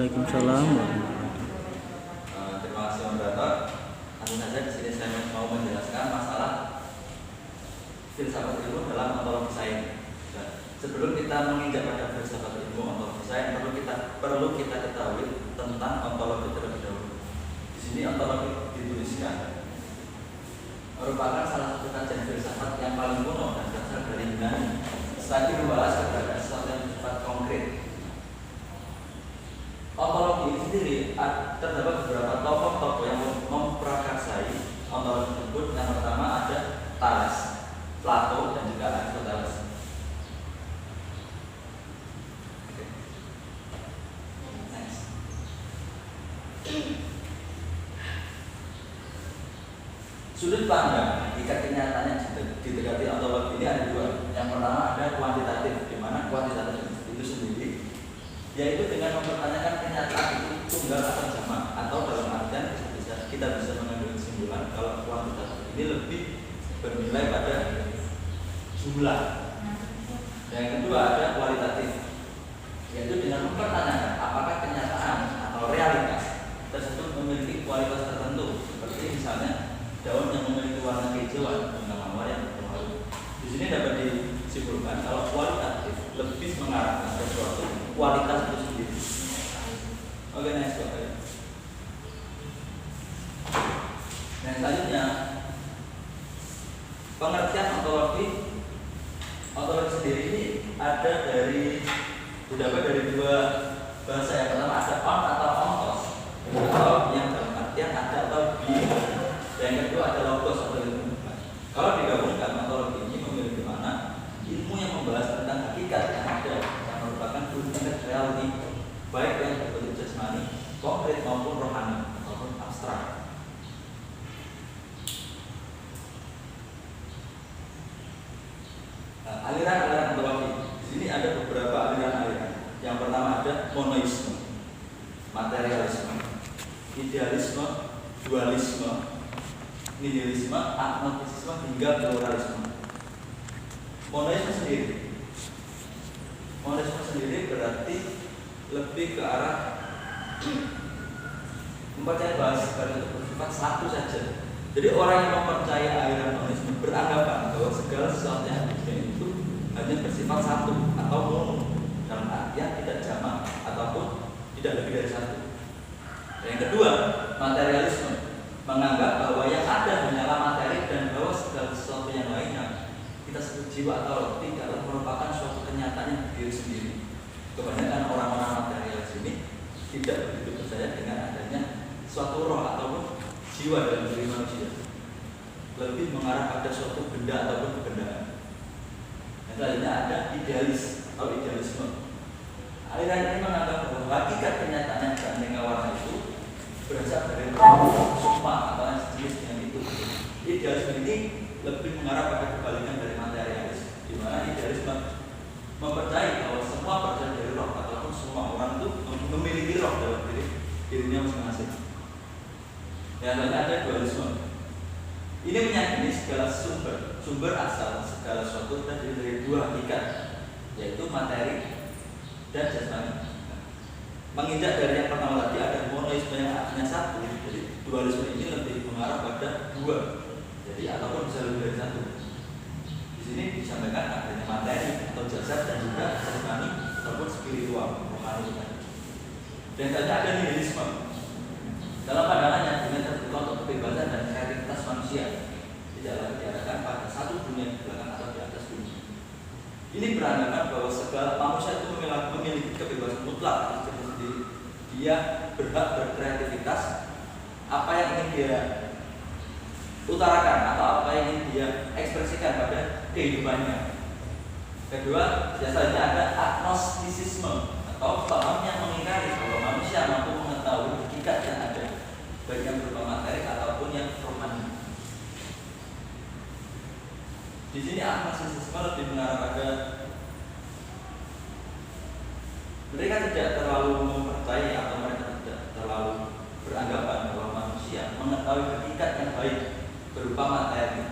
Waalaikumsalam warahmatullahi Terima kasih moderator. Langsung saja di sini saya mau menjelaskan masalah filsafat ilmu dalam ontologi sains. Sebelum kita menginjak pada filsafat ilmu ontologi sains, perlu kita ketahui tentang ontologi terlebih dahulu. Di sini ontologi dituliskan merupakan salah satu kajian filsafat yang paling kuno dan berasal dari Yunani. Selagi membahas keberadaan sesuatu yang bersifat konkret. Ontologi ini sendiri terdapat beberapa tokoh-tokoh yang memprakarsai ontologi tersebut. Yang pertama ada Thales, Plato, dan juga Aristoteles. Next. Sudut pandang jika kenyataannya didekati ontologi ini ada dua. Yang pertama ada kuantitatif, di mana kuantitatif itu sendiri yaitu dengan mempertanyakan kenyataan itu tunggal atau jamak, atau dalam artian kita bisa mengambil kesimpulan kalau kuantitatif ini lebih bernilai pada jumlah. Yang kedua ada kualitatif, yaitu dengan mempertanyakan apakah kenyataan atau realitas tersebut memiliki kualitas tertentu, seperti misalnya daun yang memiliki warna kehijauan dengan mawar yang berpengaruh. Di sini dapat disimpulkan kalau kualitatif lebih mengarah ke sesuatu kualitas itu sendiri. Oke, next slide. Dan selanjutnya pengertian ontologi. Ontologi sendiri ini didapat dari dua bahasa. Yang pertama ada on atau ontos, atau yang dalam artian ada atau di. Yang kedua ada logos atau ilmu. Kalau digabungkan, ontologi ini memiliki mana ilmu yang membahas tentang hakikat yang ada, yang merupakan ultimate reality, baik yang berbentuk jasmani, konkret maupun rohani ataupun abstrak. Aliran-aliran ontologi. Di sini ada beberapa aliran-aliran. Yang pertama ada monoisme, materialisme, idealisme, dualisme, nihilisme, agnostisisme hingga pluralisme. Monoisme sendiri berarti lebih ke arah mempercayai bahwa segala itu bersifat satu saja. Jadi orang yang mempercayai aliran monoisme beranggapan bahwa segala sesuatu yang ada itu hanya bersifat satu atau mono, dalam artian tidak jamak ataupun tidak lebih dari satu. Yang kedua, materialisme menganggap bahwa yang ada hanyalah materi dan bahwa segala sesuatu yang lainnya kita sebut jiwa atau roh tidaklah merupakan suatu kenyataan yang berdiri sendiri. Kebanyakan orang-orang materialis ini tidak begitu percaya dengan adanya suatu roh ataupun jiwa dalam diri manusia, lebih mengarah pada suatu benda ataupun kebendaan. Yang selanjutnya ada idealis atau idealisme. Aliran ini menganggap bahwa hakikat kenyataan yang beraneka warna itu berasal dari sumpah atau yang sejenis dengan itu. Idealisme ini lebih mengarah pada kebalikan dari materialis, di mana idealisme mempercayai bahwa semua berasal dari roh ataupun semua orang itu memiliki roh dalam dirinya masing-masing. Yang lainnya ada dualisme. Ini meyakini segala sumber asal segala sesuatu terdiri dari dua hakikat, yaitu materi dan jasmani. Menginjak dari yang pertama tadi ada monoisme yang artinya satu, jadi dualisme ini lebih mengarah pada dua, jadi ataupun bisa lebih dari satu. Di sini disampaikan adanya materi atau jasad dan juga jasmani ataupun spiritual, rohani. Dan selanjutnya ada nihilisme. Dalam pandangannya dunia terbuka untuk kebebasan dan kreativitas manusia, tidak lagi diarahkan pada satu dunia di belakang atau di atas dunia. Ini beranggapan bahwa segala manusia itu memiliki kebebasan mutlak. Dia berhak berkreativitas, apa yang ingin dia utarakan atau apa yang ingin dia ekspresikan pada kehidupannya. Kedua, biasanya ada agnostisisme atau paham yang mengingkari bahwa manusia mampu mengetahui hakikat yang ada, baik yang berupa materi ataupun yang rohani. Di sini agnostisisme lebih mengarah pada mereka tidak terlalu mempercayai atau mereka tidak terlalu beranggapan bahwa manusia mengetahui hakikat yang baik berupa materi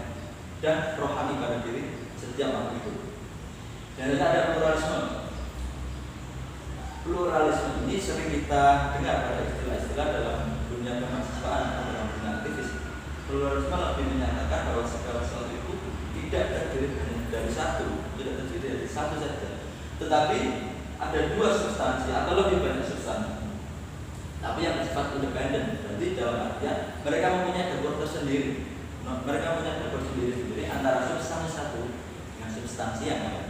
dan rohani pada diri setiap makhluk hidup. Dan ada pluralisme. pluralisme ini sering kita dengar pada istilah-istilah dalam dunia kemahasiswaan atau dalam dunia aktivis. Pluralisme lebih menyatakan bahwa segala sesuatu itu tidak terdiri dari satu, tidak terdiri dari satu saja, tetapi ada dua substansi atau lebih banyak substansi, tapi yang bersifat independen. Berarti dalam artian mereka mempunyai dapur tersendiri, mereka punya dapur sendiri-sendiri antara substansi satu dengan substansi yang lain.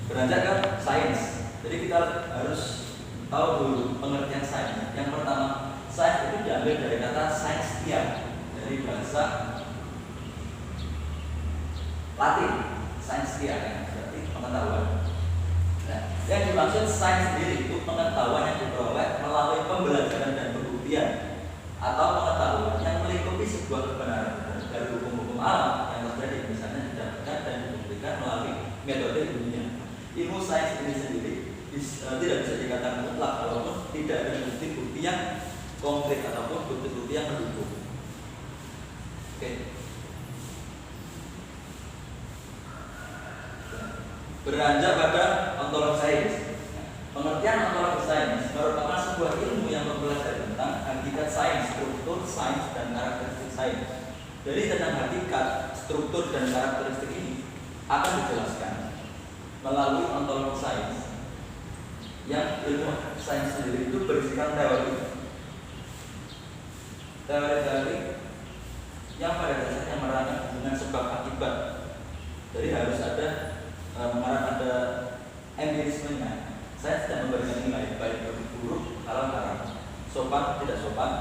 Beranjak ke sains. Jadi kita harus tahu dulu pengertian sains. Yang pertama, sains itu diambil dari kata scientia, dari bahasa Latin, scientia, berarti pengetahuan. Nah, yang dimaksud sains sendiri itu pengetahuan yang diperoleh melalui pembelajaran dan pembuktian, atau pengetahuan yang melingkupi sebuah kebenaran dari hukum-hukum alam yang terjadi, misalnya didapatkan dan dibuktikan melalui metode ilmiah. Ilmu sains ini sendiri tidak bisa dikatakan mutlak walaupun tidak ada bukti-bukti yang konkret ataupun bukti-bukti yang mendukung. Oke. Beranjak pada ontologi sains. Pengertian ontologi sains merupakan sebuah ilmu yang mempelajari tentang hakikat sains, struktur sains, dan karakteristik sains. Jadi tentang hakikat, struktur, dan karakteristik ini akan dijelaskan melalui ontologi sains, yang ilmu sains sendiri itu berisikan teori-teori yang pada dasarnya merangkap hubungan sebab akibat. Jadi harus ada ada empirismenya. Saya tidak memberikan nilai baik buruk, halal haram, sopan tidak sopan,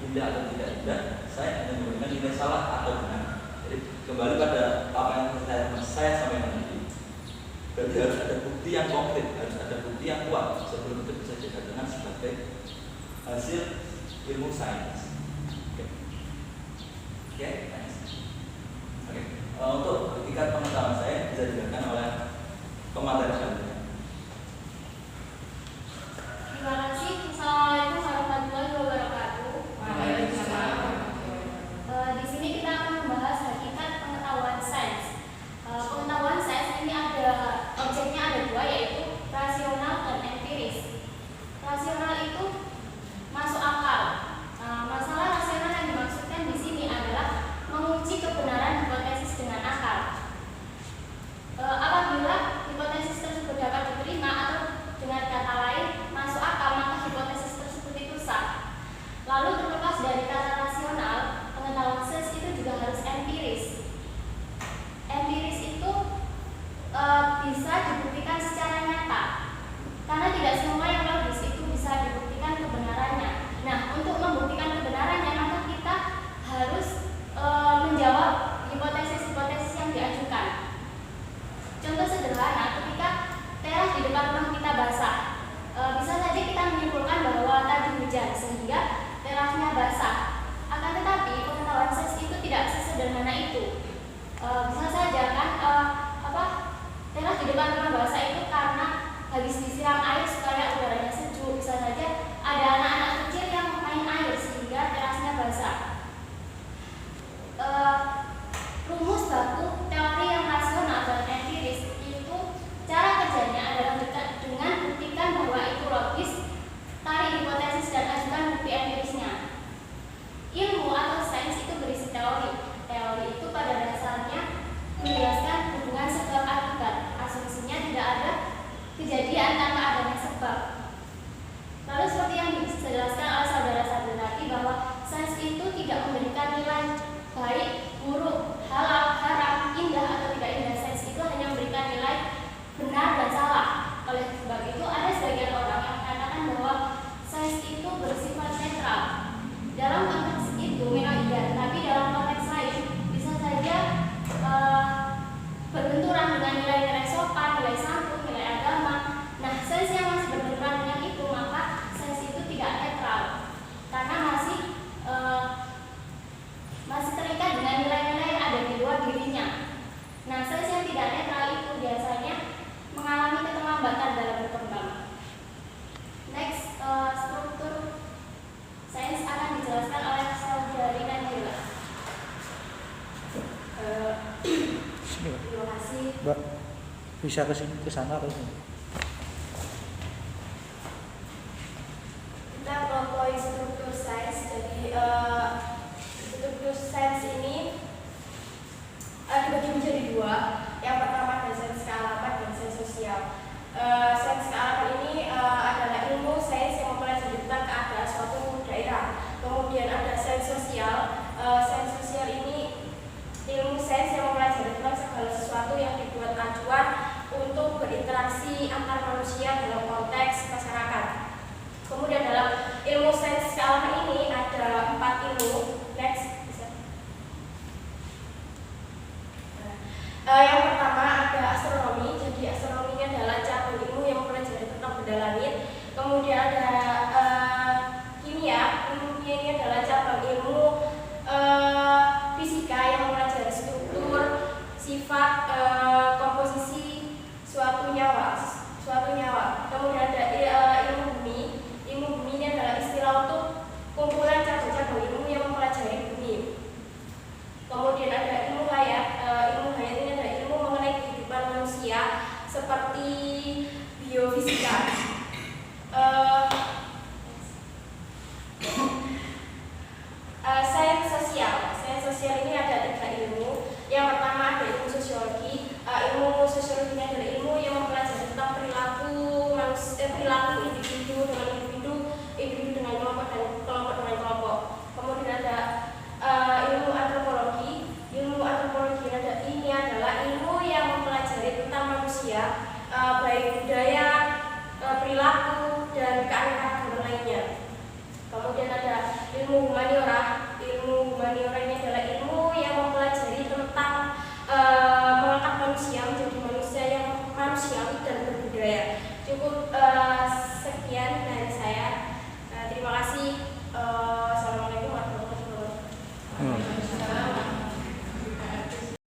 indah atau tidak indah. Saya hanya memberikan nilai salah atau benar. Jadi kembali pada apa yang saya sampaikan tadi. Berarti harus ada bukti yang konkret, harus ada bukti yang kuat sebelum itu bisa dikatakan sebagai hasil ilmu sains. Oke, nice. Oke. Untuk tingkat pengetahuan saya bisa dilakukan oleh pemateri selanjutnya. Terima kasih. Assalamualaikum warahmatullahi wabarakatuh. Waalaikumsalam. Di sini kita akan membahas hakikat pengetahuan sains. Pengetahuan sains ini objeknya ada dua, yaitu rasional dan empiris. Rasional itu masuk akal. Masalah rasional yang dimaksudkan di sini adalah menguji kebenaran hipotesis dengan akal. Apabila hipotesis tersebut Mbak bisa ke sana atau sini? Kita kelompok struktur sains. Jadi struktur sains ini dibagi menjadi dua. Yang pertama ada sains kealaman dan sains sosial. Sains kealaman ini adalah ilmu sains yang mempelajari tentang keadaan suatu daerah. Kemudian ada sains sosial. Sains sosial ini ilmu sains yang mempelajari tentang segala sesuatu yang dibuat acuan untuk berinteraksi antar manusia dalam konteks masyarakat. Kemudian dalam ilmu sains kealaman ini ada 4 ilmu. Next, bisa. Yang pertama ada astronomi. Jadi astronomi ini adalah cabang ilmu yang mempelajari tentang benda langit. Kemudian ada kimia. Ilmu kimia ini adalah cabang ilmu fisika yang mempelajari struktur, sifat, komposisi suatu nyawa. Kemudian ada ilmu bumi. Ilmu bumi ini adalah istilah untuk kumpulan cabang-cabang ilmu yang mempelajari bumi. Kemudian ada ilmu hayat. Ilmu hayat ini adalah ilmu mengenai kehidupan manusia seperti biofisika. Sains sosial. Sains sosial ini ada 3 ilmu. Yang pertama ada ilmu sosiologi. Ilmu sosiologi ini adalah ilmu yang mempelajari tentang perilaku individu dengan individu dengan kelompok dan kelompok dengan kelompok. Kemudian ada ilmu antropologi. Ilmu antropologi ini adalah ilmu yang mempelajari tentang manusia, baik budaya, perilaku dan keanekaragaman lainnya. Kemudian ada ilmu humaniora. Ilmu humaniora ini adalah ilmu yang mempelajari tentang mengangkat manusia menjadi manusia yang manusiawi dan berbudaya. Cukup sekian dari